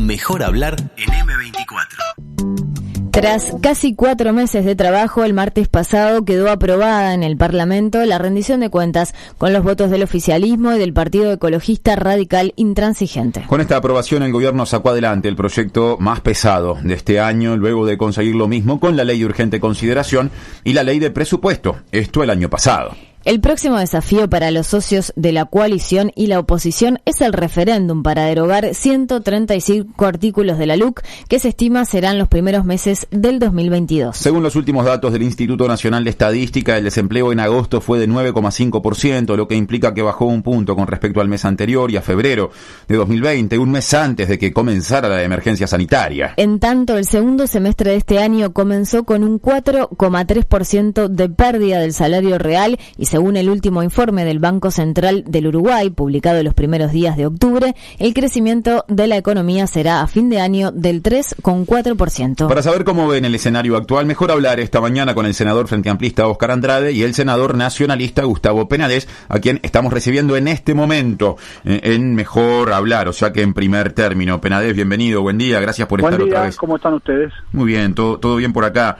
Mejor hablar en M24. Tras casi 4 meses de trabajo, el martes pasado quedó aprobada en el Parlamento la rendición de cuentas con los votos del oficialismo y del Partido Ecologista Radical Intransigente. Con esta aprobación, el gobierno sacó adelante el proyecto más pesado de este año, luego de conseguir lo mismo con la ley de urgente consideración y la ley de presupuesto, esto el año pasado. El próximo desafío para los socios de la coalición y la oposición es el referéndum para derogar 135 artículos de la LUC que se estima serán los primeros meses del 2022. Según los últimos datos del Instituto Nacional de Estadística, el desempleo en agosto fue de 9,5%, lo que implica que bajó un punto con respecto al mes anterior y a febrero de 2020, un mes antes de que comenzara la emergencia sanitaria. En tanto, el segundo semestre de este año comenzó con un 4,3% de pérdida del salario real y según el último informe del Banco Central del Uruguay, publicado los primeros días de octubre, el crecimiento de la economía será a fin de año del 3,4%. Para saber cómo ven el escenario actual, mejor hablar esta mañana con el senador frente amplista Óscar Andrade y el senador nacionalista Gustavo Penades, a quien estamos recibiendo en este momento en Mejor Hablar, o sea que en primer término. Penades, bienvenido, buen día, gracias por estar otra vez. ¿Cómo están ustedes? Muy bien, todo bien por acá.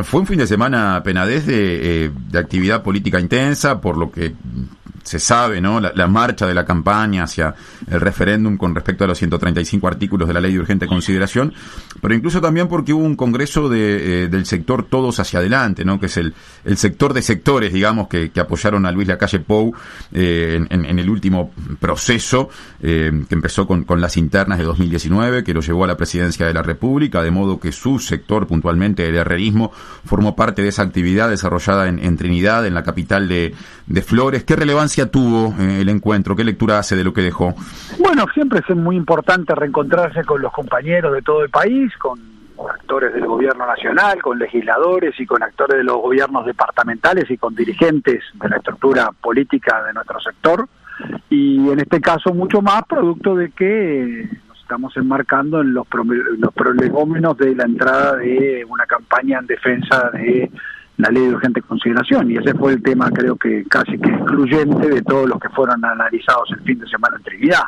Fue un fin de semana, Penades, de actividad política intensa, por lo que se sabe, ¿no? La marcha de la campaña hacia el referéndum con respecto a los 135 artículos de la ley de urgente consideración, pero incluso también porque hubo un congreso del sector Todos Hacia Adelante, ¿no? Que es el sector de sectores, digamos, que apoyaron a Luis Lacalle Pou en el último proceso que empezó con las internas de 2019, que lo llevó a la presidencia de la República, de modo que su sector, puntualmente el herrerismo, formó parte de esa actividad desarrollada en Trinidad, en la capital de Flores. ¿Qué relevancia tuvo el encuentro? ¿Qué lectura hace de lo que dejó? Bueno, siempre es muy importante reencontrarse con los compañeros de todo el país, con actores del gobierno nacional, con legisladores y con actores de los gobiernos departamentales y con dirigentes de la estructura política de nuestro sector. Y en este caso mucho más producto de que nos estamos enmarcando en los prolegómenos de la entrada de una campaña en defensa de la ley de urgente consideración, y ese fue el tema, creo que casi que excluyente de todos los que fueron analizados el fin de semana en Trinidad.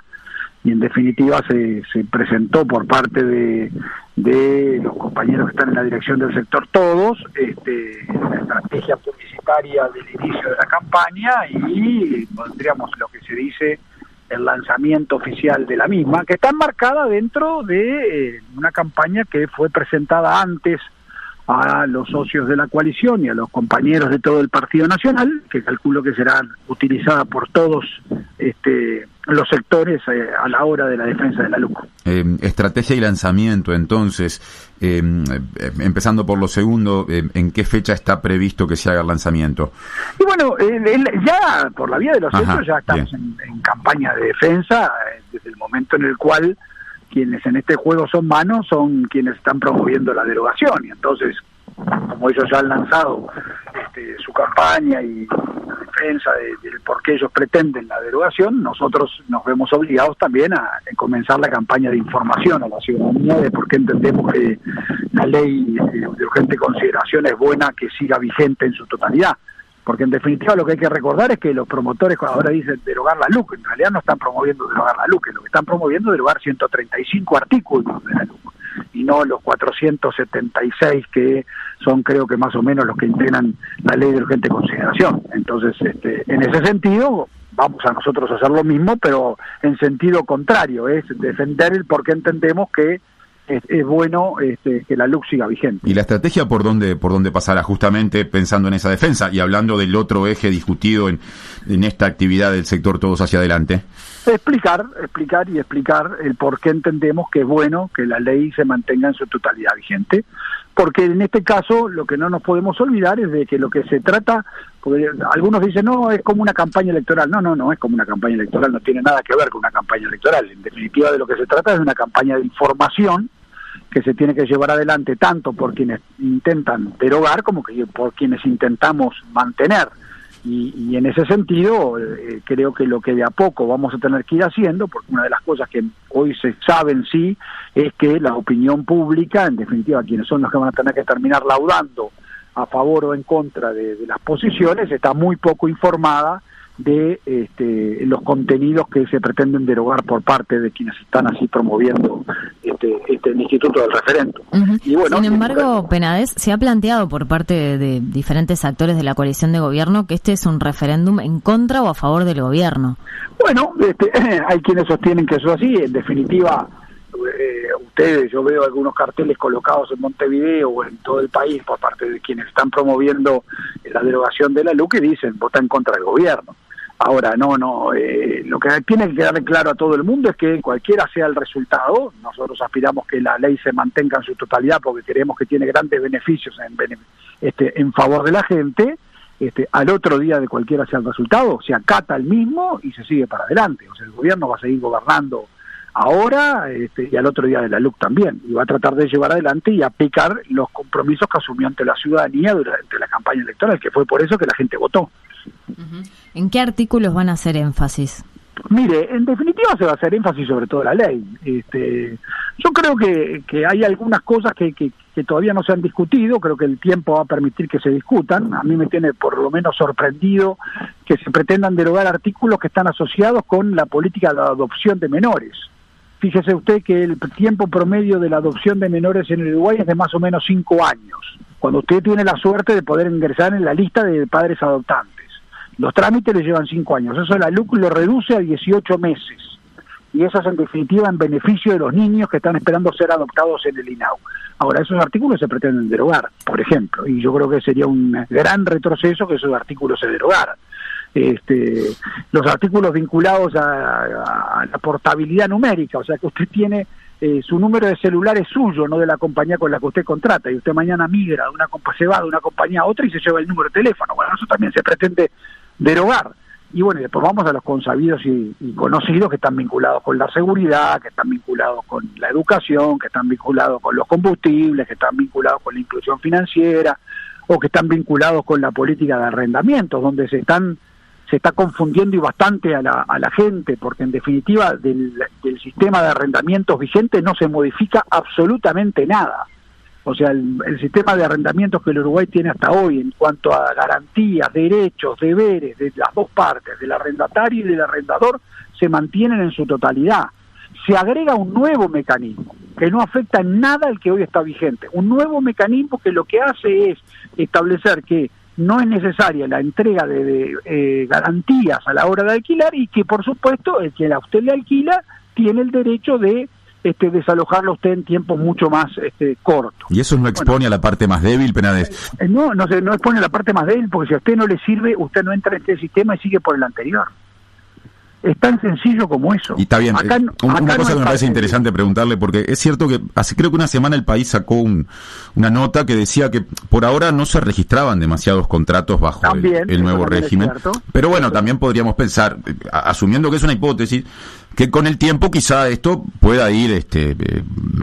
Y en definitiva se presentó por parte de los compañeros que están en la dirección del sector Todos, la estrategia publicitaria del inicio de la campaña y pondríamos lo que se dice el lanzamiento oficial de la misma, que está enmarcada dentro de una campaña que fue presentada antes a los socios de la coalición y a los compañeros de todo el Partido Nacional, que calculo que será utilizada por todos los sectores a la hora de la defensa de la LUC. Estrategia y lanzamiento, entonces, empezando por lo segundo, ¿en qué fecha está previsto que se haga el lanzamiento? Y bueno, ya por la vía de los hechos ya estamos en campaña de defensa, desde el momento en el cual quienes en este juego son manos son quienes están promoviendo la derogación, y entonces, como ellos ya han lanzado su campaña y la defensa del por qué ellos pretenden la derogación, nosotros nos vemos obligados también a comenzar la campaña de información a la ciudadanía de por qué entendemos que la ley de urgente consideración es buena que siga vigente en su totalidad. Porque en definitiva lo que hay que recordar es que los promotores cuando ahora dicen derogar la LUC, en realidad no están promoviendo derogar la LUC, lo que están promoviendo es derogar 135 artículos de la LUC, y no los 476 que son, creo que más o menos los que integran la ley de urgente consideración. Entonces, en ese sentido, vamos a nosotros a hacer lo mismo, pero en sentido contrario, es defender el por qué entendemos que es bueno que la LUC siga vigente. ¿Y la estrategia por dónde pasará, justamente pensando en esa defensa y hablando del otro eje discutido en esta actividad del sector Todos Hacia Adelante? Explicar el por qué entendemos que es bueno que la ley se mantenga en su totalidad vigente, porque en este caso lo que no nos podemos olvidar es de que lo que se trata, porque algunos dicen no, es como una campaña electoral. No es como una campaña electoral, no tiene nada que ver con una campaña electoral. En definitiva, de lo que se trata es de una campaña de información que se tiene que llevar adelante tanto por quienes intentan derogar como que por quienes intentamos mantener. Y en ese sentido creo que lo que de a poco vamos a tener que ir haciendo, porque una de las cosas que hoy se saben sí es que la opinión pública, en definitiva quienes son los que van a tener que terminar laudando a favor o en contra de las posiciones, está muy poco informada de los contenidos que se pretenden derogar por parte de quienes están así promoviendo el instituto del referéndum. Y bueno, sin embargo, Penades, se ha planteado por parte de diferentes actores de la coalición de gobierno que este es un referéndum en contra o a favor del gobierno. Bueno, hay quienes sostienen que eso es así. En definitiva, yo veo algunos carteles colocados en Montevideo o en todo el país por parte de quienes están promoviendo la derogación de la LUC que dicen vota en contra del gobierno. Ahora, lo que tiene que quedar claro a todo el mundo es que cualquiera sea el resultado, nosotros aspiramos que la ley se mantenga en su totalidad porque creemos que tiene grandes beneficios en favor de la gente. Al otro día de cualquiera sea el resultado, se acata el mismo y se sigue para adelante. O sea, el gobierno va a seguir gobernando ahora y al otro día de la LUC también, y va a tratar de llevar adelante y aplicar los compromisos que asumió ante la ciudadanía durante la campaña electoral, que fue por eso que la gente votó. ¿En qué artículos van a hacer énfasis? Mire, en definitiva se va a hacer énfasis sobre todo la ley. Yo creo que hay algunas cosas que todavía no se han discutido, creo que el tiempo va a permitir que se discutan. A mí me tiene por lo menos sorprendido que se pretendan derogar artículos que están asociados con la política de adopción de menores. Fíjese usted que el tiempo promedio de la adopción de menores en Uruguay es de más o menos 5 años, cuando usted tiene la suerte de poder ingresar en la lista de padres adoptantes. Los trámites le llevan 5 años, eso la LUC lo reduce a 18 meses, y eso es en definitiva en beneficio de los niños que están esperando ser adoptados en el INAU. Ahora, esos artículos se pretenden derogar, por ejemplo, y yo creo que sería un gran retroceso que esos artículos se derogaran. Los artículos vinculados a la portabilidad numérica, o sea que usted tiene su número de celular es suyo, no de la compañía con la que usted contrata, y usted mañana migra se va de una compañía a otra y se lleva el número de teléfono. Bueno, eso también se pretende derogar. Y bueno, y después vamos a los consabidos y conocidos que están vinculados con la seguridad, que están vinculados con la educación, que están vinculados con los combustibles, que están vinculados con la inclusión financiera, o que están vinculados con la política de arrendamientos, donde se está confundiendo y bastante a la gente, porque en definitiva del sistema de arrendamientos vigente no se modifica absolutamente nada. O sea, el sistema de arrendamientos que el Uruguay tiene hasta hoy en cuanto a garantías, derechos, deberes de las dos partes, del arrendatario y del arrendador, se mantienen en su totalidad. Se agrega un nuevo mecanismo que no afecta en nada al que hoy está vigente. Un nuevo mecanismo que lo que hace es establecer que no es necesaria la entrega de garantías a la hora de alquilar y que, por supuesto, el que a usted le alquila tiene el derecho de desalojarlo usted en tiempos mucho más cortos. ¿Y eso no expone a la parte más débil, Penades? No expone a la parte más débil, porque si a usted no le sirve, usted no entra en este sistema y sigue por el anterior. Es tan sencillo como eso. Y está bien. Una cosa que me parece interesante preguntarle, porque es cierto que hace creo que una semana el país sacó una nota que decía que por ahora no se registraban demasiados contratos bajo el nuevo régimen. Pero bueno, también podríamos pensar, asumiendo que es una hipótesis, que con el tiempo quizá esto pueda ir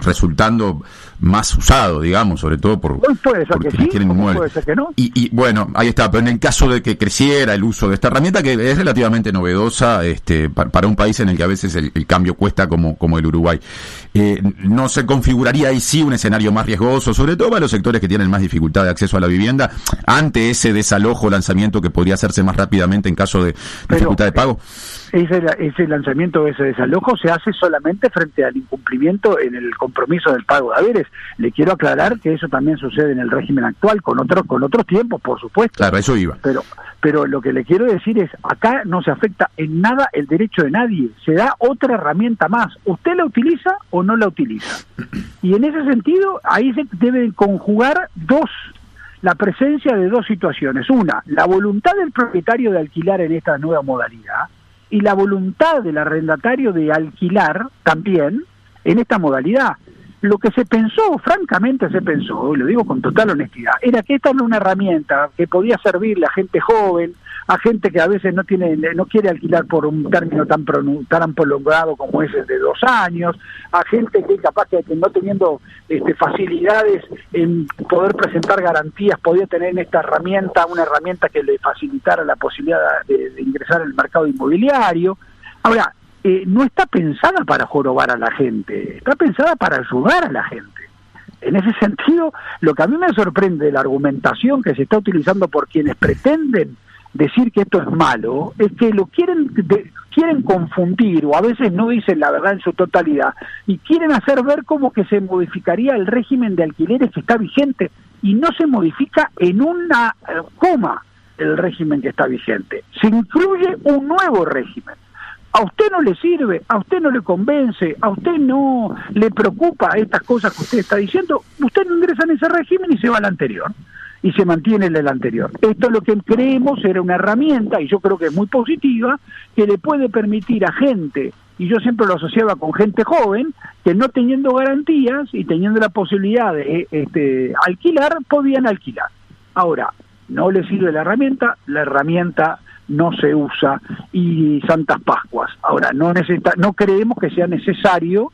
resultando más usado, digamos, sobre todo por quienes quieren inmuebles. Puede ser que no. Y bueno, ahí está, pero en el caso de que creciera el uso de esta herramienta, que es relativamente novedosa para un país en el que a veces el cambio cuesta como el Uruguay, ¿no se configuraría ahí sí un escenario más riesgoso, sobre todo para los sectores que tienen más dificultad de acceso a la vivienda, ante ese desalojo o lanzamiento que podría hacerse más rápidamente en caso de dificultad de pago? Ese lanzamiento, ese desalojo se hace solamente frente al incumplimiento en el compromiso del pago de haberes. Le quiero aclarar que eso también sucede en el régimen actual, con otros tiempos, por supuesto. Claro, eso iba. Pero lo que le quiero decir es, acá no se afecta en nada el derecho de nadie, se da otra herramienta más. ¿Usted la utiliza o no la utiliza? Y en ese sentido, ahí se deben conjugar la presencia de dos situaciones. Una, la voluntad del propietario de alquilar en esta nueva modalidad, y la voluntad del arrendatario de alquilar también en esta modalidad. Lo que francamente se pensó, y lo digo con total honestidad, era que esta era una herramienta que podía servirle a gente joven, a gente que a veces no quiere alquilar por un término tan prolongado como ese de 2 años, a gente que capaz que no teniendo facilidades en poder presentar garantías, podía tener en esta herramienta, una herramienta que le facilitara la posibilidad de ingresar al mercado inmobiliario. Ahora, no está pensada para jorobar a la gente, está pensada para ayudar a la gente. En ese sentido, lo que a mí me sorprende de la argumentación que se está utilizando por quienes pretenden decir que esto es malo es que lo quieren confundir, o a veces no dicen la verdad en su totalidad, y quieren hacer ver como que se modificaría el régimen de alquileres que está vigente, y no se modifica en una coma el régimen que está vigente. Se incluye un nuevo régimen. A usted no le sirve, a usted no le convence, a usted no le preocupa estas cosas que usted está diciendo, usted no ingresa en ese régimen y se va al anterior, y se mantiene el anterior. Esto es lo que creemos era una herramienta, y yo creo que es muy positiva, que le puede permitir a gente, y yo siempre lo asociaba con gente joven, que no teniendo garantías y teniendo la posibilidad de alquilar, podían alquilar. Ahora, no le sirve la herramienta no se usa, y Santas Pascuas. Ahora, no creemos que sea necesario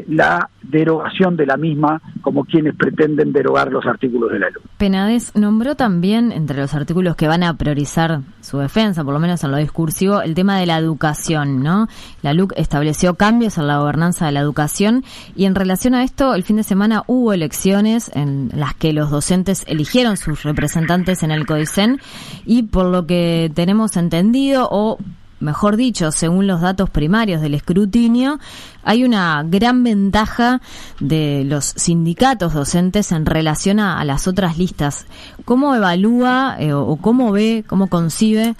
la derogación de la misma, como quienes pretenden derogar los artículos de la LUC. Penades nombró también, entre los artículos que van a priorizar su defensa, por lo menos en lo discursivo, el tema de la educación, ¿no? La LUC estableció cambios en la gobernanza de la educación, y en relación a esto, el fin de semana hubo elecciones en las que los docentes eligieron sus representantes en el CODICEN, y por lo que tenemos entendido, o mejor dicho, según los datos primarios del escrutinio, hay una gran ventaja de los sindicatos docentes en relación a las otras listas. ¿Cómo evalúa o cómo ve, cómo concibe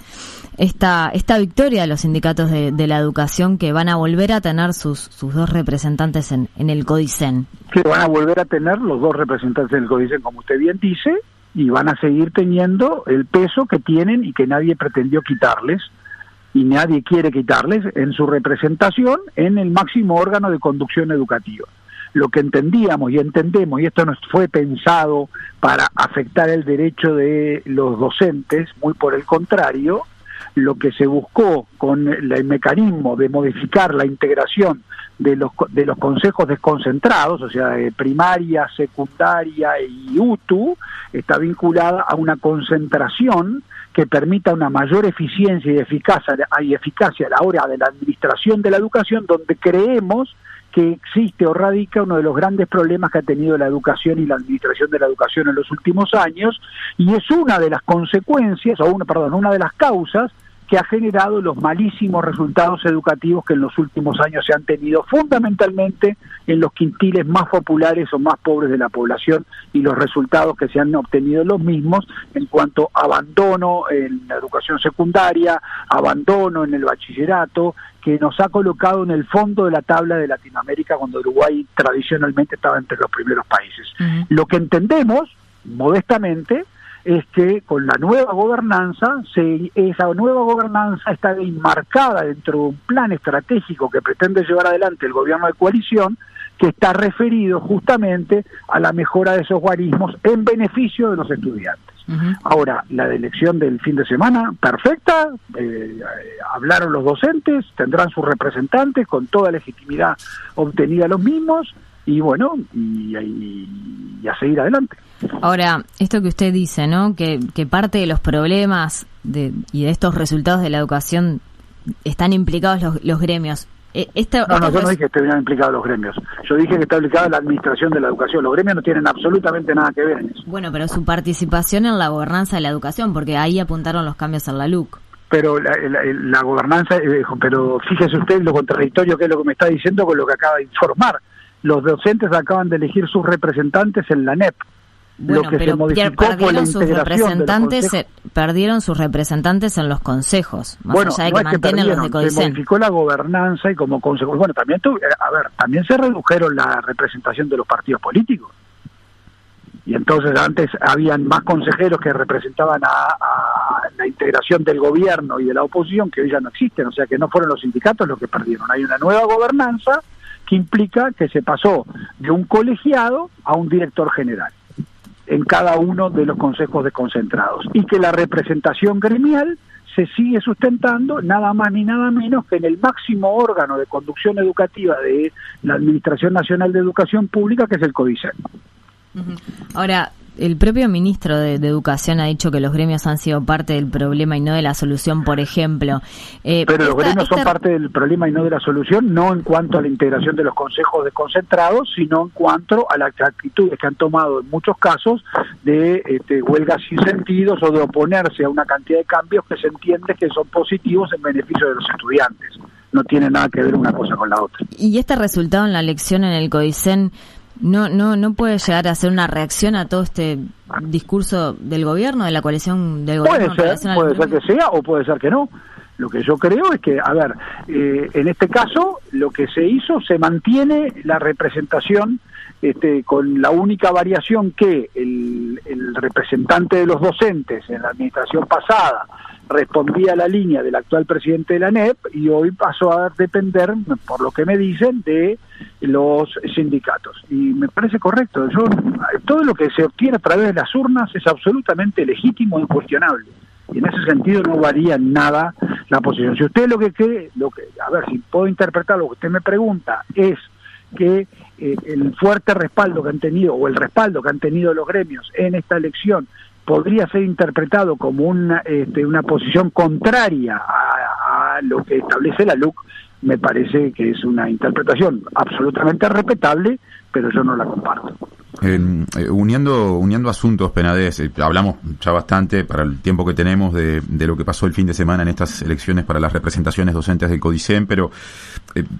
esta victoria de los sindicatos de la educación, que van a volver a tener sus dos representantes en el CODICEN? Que van a volver a tener los dos representantes en el CODICEN, como usted bien dice, y van a seguir teniendo el peso que tienen y que nadie pretendió quitarles, y nadie quiere quitarles en su representación en el máximo órgano de conducción educativa. Lo que entendíamos y entendemos, y esto no fue pensado para afectar el derecho de los docentes, muy por el contrario, lo que se buscó con el mecanismo de modificar la integración de los consejos desconcentrados, o sea, de primaria, secundaria y UTU, está vinculada a una concentración que permita una mayor eficiencia y eficacia a la hora de la administración de la educación, donde creemos que existe o radica uno de los grandes problemas que ha tenido la educación y la administración de la educación en los últimos años, y es una de las consecuencias, una de las causas que ha generado los malísimos resultados educativos que en los últimos años se han tenido, fundamentalmente en los quintiles más populares o más pobres de la población, y los resultados que se han obtenido los mismos en cuanto a abandono en la educación secundaria, abandono en el bachillerato, que nos ha colocado en el fondo de la tabla de Latinoamérica, cuando Uruguay tradicionalmente estaba entre los primeros países. Uh-huh. Lo que entendemos, modestamente, es que con la nueva gobernanza, esa nueva gobernanza está enmarcada dentro de un plan estratégico que pretende llevar adelante el gobierno de coalición, que está referido justamente a la mejora de esos guarismos en beneficio de los estudiantes. Uh-huh. Ahora, la elección del fin de semana, perfecta, hablaron los docentes, tendrán sus representantes con toda legitimidad obtenida los mismos, y bueno, y a seguir adelante. Ahora, esto que usted dice, ¿no? Que parte de los problemas y de estos resultados de la educación están implicados los gremios. Yo no dije que estuvieran implicados los gremios. Yo dije que está implicada la administración de la educación. Los gremios no tienen absolutamente nada que ver en eso. Bueno, pero su participación en la gobernanza de la educación, porque ahí apuntaron los cambios en la LUC. Pero la gobernanza, pero fíjese usted lo contradictorio que es lo que me está diciendo con lo que acaba de informar. Los docentes acaban de elegir sus representantes en la NEP. Bueno, lo que pero se modificó fue la perdieron sus representantes en los consejos, más allá de que mantienen los de CODICEN. Se modificó la gobernanza y como consecuencia, bueno, también se redujeron la representación de los partidos políticos. Y entonces antes habían más consejeros que representaban a la integración del gobierno y de la oposición, que hoy ya no existen, o sea que no fueron los sindicatos los que perdieron. Hay una nueva gobernanza que implica que se pasó de un colegiado a un director general en cada uno de los consejos desconcentrados, y que la representación gremial se sigue sustentando nada más ni nada menos que en el máximo órgano de conducción educativa de la Administración Nacional de Educación Pública, que es el CODICEN. Ahora, El propio ministro de Educación ha dicho que los gremios han sido parte del problema y no de la solución, por ejemplo. Pero los gremios son parte del problema y no de la solución, no en cuanto a la integración de los consejos desconcentrados, sino en cuanto a las actitudes que han tomado en muchos casos de huelgas sin sentidos o de oponerse a una cantidad de cambios que se entiende que son positivos en beneficio de los estudiantes. No tiene nada que ver una cosa con la otra. ¿Y este resultado en la elección en el CODICEN no puede llegar a ser una reacción a todo este discurso del gobierno, de la coalición del gobierno? Puede ser que sea o puede ser que no. Lo que yo creo es que, en este caso, lo que se hizo, se mantiene la representación, con la única variación que el representante de los docentes en la administración pasada respondía a la línea del actual presidente de la ANEP y hoy pasó a depender, por lo que me dicen, de los sindicatos. Y me parece correcto. Todo lo que se obtiene a través de las urnas es absolutamente legítimo e incuestionable. Y en ese sentido no varía en nada la posición. Si usted lo que cree, si puedo interpretar lo que usted me pregunta, es que el fuerte respaldo que han tenido, o el respaldo que han tenido los gremios en esta elección, podría ser interpretado como una posición contraria a lo que establece la LUC, me parece que es una interpretación absolutamente respetable, pero yo no la comparto. Uniendo asuntos, Penades, hablamos ya bastante para el tiempo que tenemos de lo que pasó el fin de semana en estas elecciones para las representaciones docentes del CODICEN, pero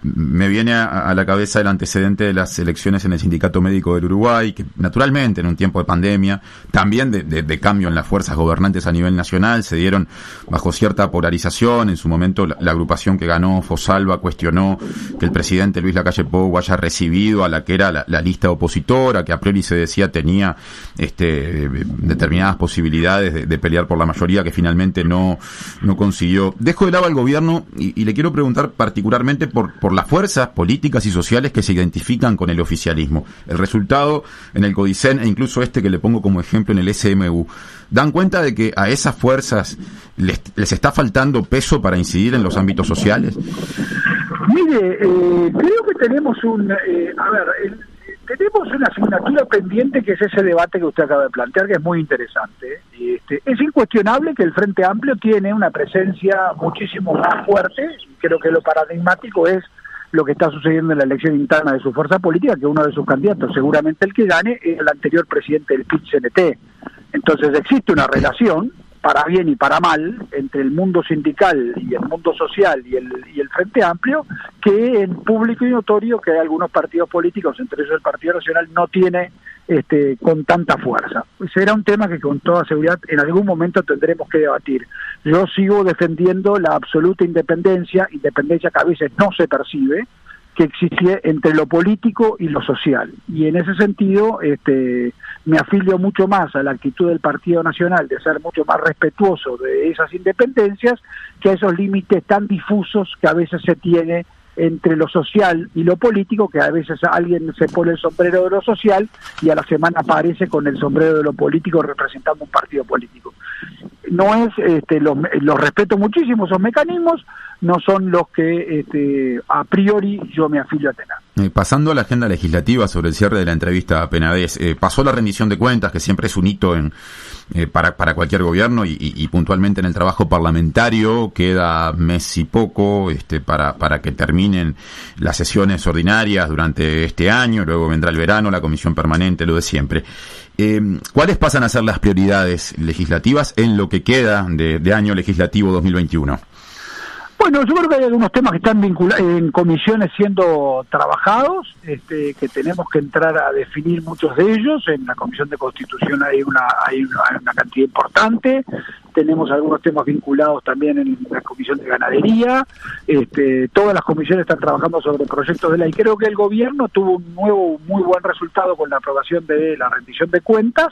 me viene a la cabeza el antecedente de las elecciones en el Sindicato Médico del Uruguay, que naturalmente en un tiempo de pandemia, también de cambio en las fuerzas gobernantes a nivel nacional, se dieron bajo cierta polarización. En su momento la agrupación que ganó, Fosalva, cuestionó que el presidente Luis Lacalle Pou haya recibido a la que era la lista opositora, que a priori se decía tenía determinadas posibilidades de pelear por la mayoría, que finalmente no consiguió. Dejo de lado al gobierno y le quiero preguntar particularmente por las fuerzas políticas y sociales que se identifican con el oficialismo. El resultado en el CODICEN, e incluso que le pongo como ejemplo en el SMU, ¿dan cuenta de que a esas fuerzas les está faltando peso para incidir en los ámbitos sociales? Mire, creo que tenemos tenemos una asignatura pendiente, que es ese debate que usted acaba de plantear, que es muy interesante. Es incuestionable que el Frente Amplio tiene una presencia muchísimo más fuerte, y creo que lo paradigmático es lo que está sucediendo en la elección interna de su fuerza política, que uno de sus candidatos, seguramente el que gane, es el anterior presidente del PIT-CNT. Entonces existe una relación, para bien y para mal, entre el mundo sindical y el mundo social y el Frente Amplio, que en público y notorio que hay algunos partidos políticos, entre ellos el Partido Nacional, no tiene con tanta fuerza. Será un tema que con toda seguridad en algún momento tendremos que debatir. Yo sigo defendiendo la absoluta independencia que a veces no se percibe, que existe entre lo político y lo social. Y en ese sentido me afilio mucho más a la actitud del Partido Nacional de ser mucho más respetuoso de esas independencias que a esos límites tan difusos que a veces se tiene entre lo social y lo político, que a veces alguien se pone el sombrero de lo social y a la semana aparece con el sombrero de lo político representando un partido político. No es, los respeto muchísimo, esos mecanismos no son los que a priori yo me afilio a tener. Pasando a la agenda legislativa, sobre el cierre de la entrevista a Penades, pasó la rendición de cuentas, que siempre es un hito para cualquier gobierno y puntualmente en el trabajo parlamentario. Queda mes y poco para que terminen las sesiones ordinarias durante este año, luego vendrá el verano, la comisión permanente, lo de siempre. ¿Cuáles pasan a ser las prioridades legislativas en lo que queda de año legislativo 2021? Bueno, yo creo que hay algunos temas que están en comisiones siendo trabajados, que tenemos que entrar a definir muchos de ellos. En la Comisión de Constitución hay una cantidad importante. Tenemos algunos temas vinculados también en la Comisión de Ganadería. Todas las comisiones están trabajando sobre proyectos de ley. Creo que el gobierno tuvo un nuevo muy buen resultado con la aprobación de la rendición de cuentas.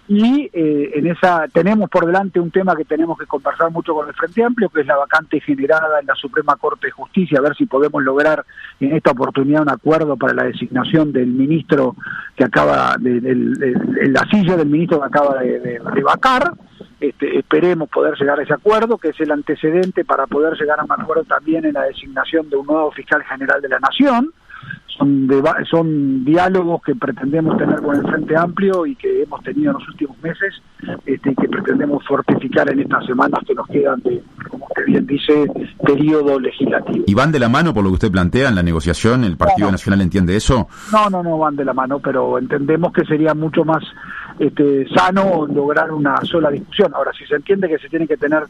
Y en esa tenemos por delante un tema que tenemos que conversar mucho con el Frente Amplio, que es la vacante generada en la Suprema Corte de Justicia, a ver si podemos lograr en esta oportunidad un acuerdo para la designación del ministro que acaba en la silla del ministro que acaba de vacar. Esperemos poder llegar a ese acuerdo, que es el antecedente para poder llegar a un acuerdo también en la designación de un nuevo fiscal general de la Nación. son diálogos que pretendemos tener con el Frente Amplio y que hemos tenido en los últimos meses, y que pretendemos fortificar en estas semanas que nos quedan de, como usted bien dice, periodo legislativo. ¿Y van de la mano por lo que usted plantea en la negociación? ¿El Partido Nacional entiende eso? No van de la mano, pero entendemos que sería mucho más sano lograr una sola discusión. Ahora, si se entiende que se tiene que tener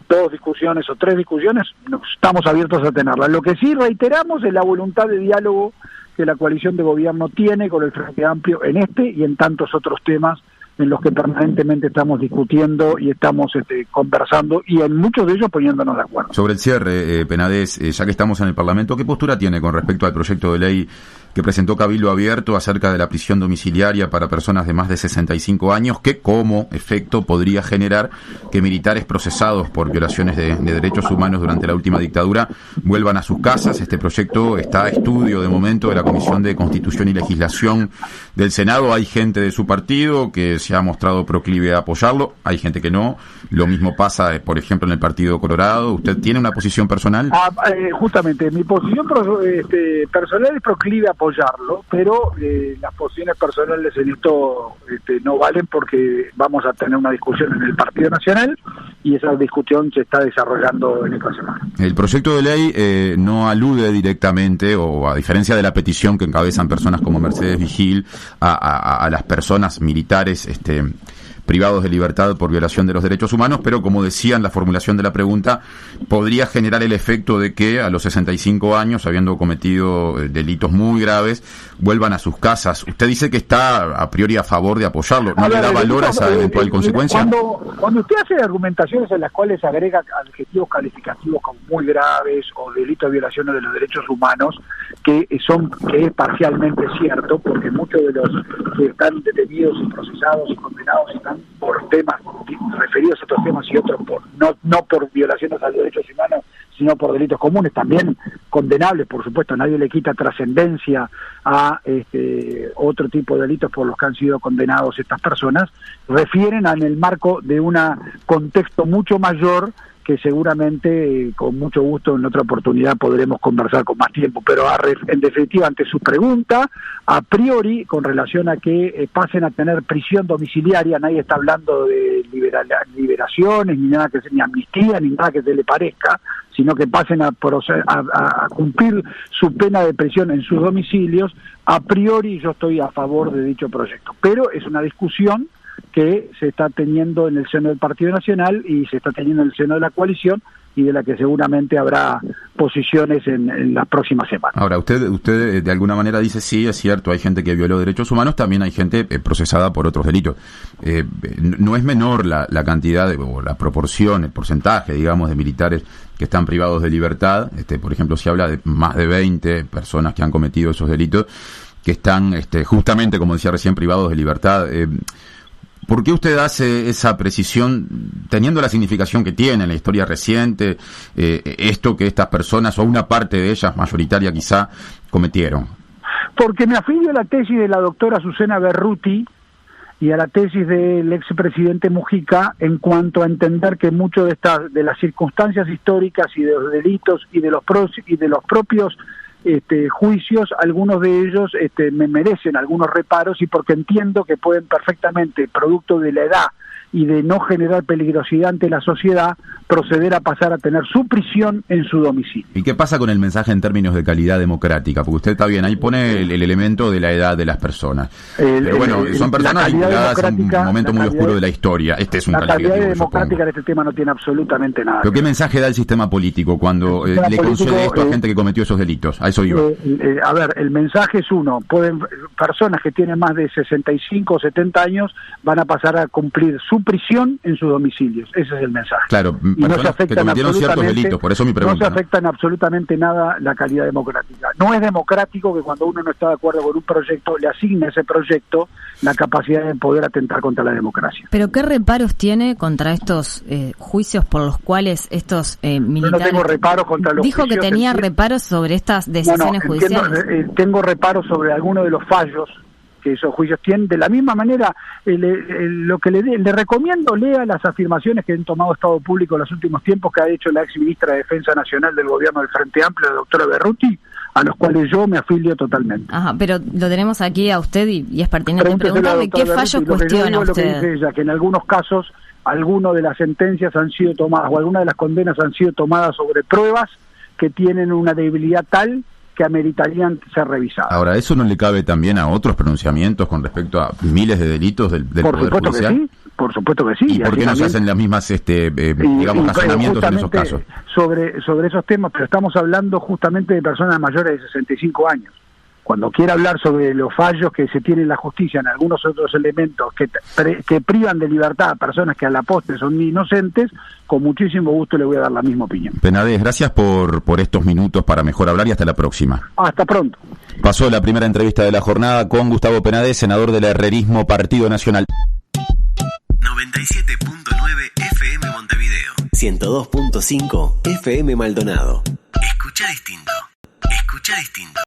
2 discusiones o 3 discusiones, estamos abiertos a tenerlas. Lo que sí reiteramos es la voluntad de diálogo que la coalición de gobierno tiene con el Frente Amplio en este y en tantos otros temas en los que permanentemente estamos discutiendo y estamos conversando y en muchos de ellos poniéndonos de acuerdo. Sobre el cierre, Penades, ya que estamos en el Parlamento, ¿qué postura tiene con respecto al proyecto de ley que presentó Cabildo Abierto acerca de la prisión domiciliaria para personas de más de 65 años, que como efecto podría generar que militares procesados por violaciones de derechos humanos durante la última dictadura vuelvan a sus casas? Este proyecto está a estudio de momento de la Comisión de Constitución y Legislación del Senado. Hay gente de su partido que se ha mostrado proclive a apoyarlo, hay gente que no. Lo mismo pasa, por ejemplo, en el Partido Colorado. ¿Usted tiene una posición personal? Justamente, mi posición personal es proclive a apoyarlo, pero las posiciones personales en esto no valen, porque vamos a tener una discusión en el Partido Nacional y esa discusión se está desarrollando en esta semana. El proyecto de ley no alude directamente, o a diferencia de la petición que encabezan personas como Mercedes Vigil, a las personas militares privados de libertad por violación de los derechos humanos, pero como decía en la formulación de la pregunta, podría generar el efecto de que a los 65 años, habiendo cometido delitos muy graves, vuelvan a sus casas. Usted dice que está a priori a favor de apoyarlo. ¿No le da valor a esa eventual consecuencia? Cuando usted hace argumentaciones en las cuales agrega adjetivos calificativos como muy graves o delitos de violación de los derechos humanos, que es parcialmente cierto, porque muchos de los que están detenidos y procesados y condenados están por temas referidos a otros temas y otros no por violaciones a los derechos humanos, sino por delitos comunes, también condenables, por supuesto. Nadie le quita trascendencia a otro tipo de delitos por los que han sido condenados estas personas. Refieren en el marco de un contexto mucho mayor que seguramente con mucho gusto en otra oportunidad podremos conversar con más tiempo, pero en definitiva, ante su pregunta, a priori, con relación a que pasen a tener prisión domiciliaria, nadie está hablando de liberaciones, ni nada ni amnistía, ni nada que se le parezca, sino que pasen a cumplir su pena de prisión en sus domicilios. A priori yo estoy a favor de dicho proyecto, pero es una discusión que se está teniendo en el seno del Partido Nacional y se está teniendo en el seno de la coalición, y de la que seguramente habrá posiciones en las próximas semanas. Ahora, usted de alguna manera dice, sí, es cierto, hay gente que violó derechos humanos, también hay gente procesada por otros delitos. No es menor la cantidad o la proporción, el porcentaje, digamos, de militares que están privados de libertad. Por ejemplo, se habla de más de 20 personas que han cometido esos delitos, que están justamente, como decía recién, privados de libertad. ¿Por qué usted hace esa precisión, teniendo la significación que tiene en la historia reciente, esto que estas personas, o una parte de ellas, mayoritaria quizá, cometieron? Porque me afilio a la tesis de la doctora Susana Berruti y a la tesis del expresidente Mujica en cuanto a entender que mucho de las circunstancias históricas y de los delitos y de los propios juicios, algunos de ellos me merecen algunos reparos, y porque entiendo que pueden perfectamente, producto de la edad y de no generar peligrosidad ante la sociedad, proceder a pasar a tener su prisión en su domicilio. ¿Y qué pasa con el mensaje en términos de calidad democrática? Porque usted está bien, ahí pone el elemento de la edad de las personas. Pero bueno, son personas vinculadas a un momento muy oscuro de la historia. Este es un calificativo. La calidad democrática en este tema no tiene absolutamente nada. ¿Pero qué mensaje da el sistema político cuando le concede esto a gente que cometió esos delitos? A eso iba. A ver, el mensaje es uno. Personas que tienen más de 65 o 70 años van a pasar a cumplir su prisión en sus domicilios. Ese es el mensaje. Claro, y no se afectan cometieron ciertos delitos, por eso mi pregunta. No se afecta en absolutamente nada la calidad democrática. No es democrático que cuando uno no está de acuerdo con un proyecto, le asigne a ese proyecto la capacidad de poder atentar contra la democracia. ¿Pero qué reparos tiene contra estos juicios por los cuales estos militares... Yo no tengo reparos contra los juicios. Dijo que tenía reparos sobre estas decisiones judiciales. Tengo reparos sobre algunos de los fallos que esos juicios tienen. De la misma manera, lo que le recomiendo, lea las afirmaciones que han tomado Estado Público en los últimos tiempos, que ha hecho la ex ministra de Defensa Nacional del gobierno del Frente Amplio, la doctora Berruti, a los cuales yo me afilio totalmente. Ajá, pero lo tenemos aquí a usted y es pertinente Pregúnteselo preguntarle qué fallo cuestiona lo que usted. dice ella, que en algunos casos algunas de las sentencias han sido tomadas o algunas de las condenas han sido tomadas sobre pruebas que tienen una debilidad tal que ameritarían ser revisadas. Ahora, ¿eso no le cabe también a otros pronunciamientos con respecto a miles de delitos del Poder Judicial? Por supuesto que sí. ¿Y por qué no se hacen las mismas, digamos, razonamientos en esos casos? Sobre esos temas, pero estamos hablando justamente de personas mayores de 65 años. Cuando quiera hablar sobre los fallos que se tiene en la justicia en algunos otros elementos que privan de libertad a personas que a la postre son inocentes, con muchísimo gusto le voy a dar la misma opinión. Penades, gracias por estos minutos para mejor hablar y hasta la próxima. Hasta pronto. Pasó la primera entrevista de la jornada con Gustavo Penades, senador del Herrerismo Partido Nacional. 97.9 FM Montevideo. 102.5 FM Maldonado. Escucha distinto. Escucha distinto.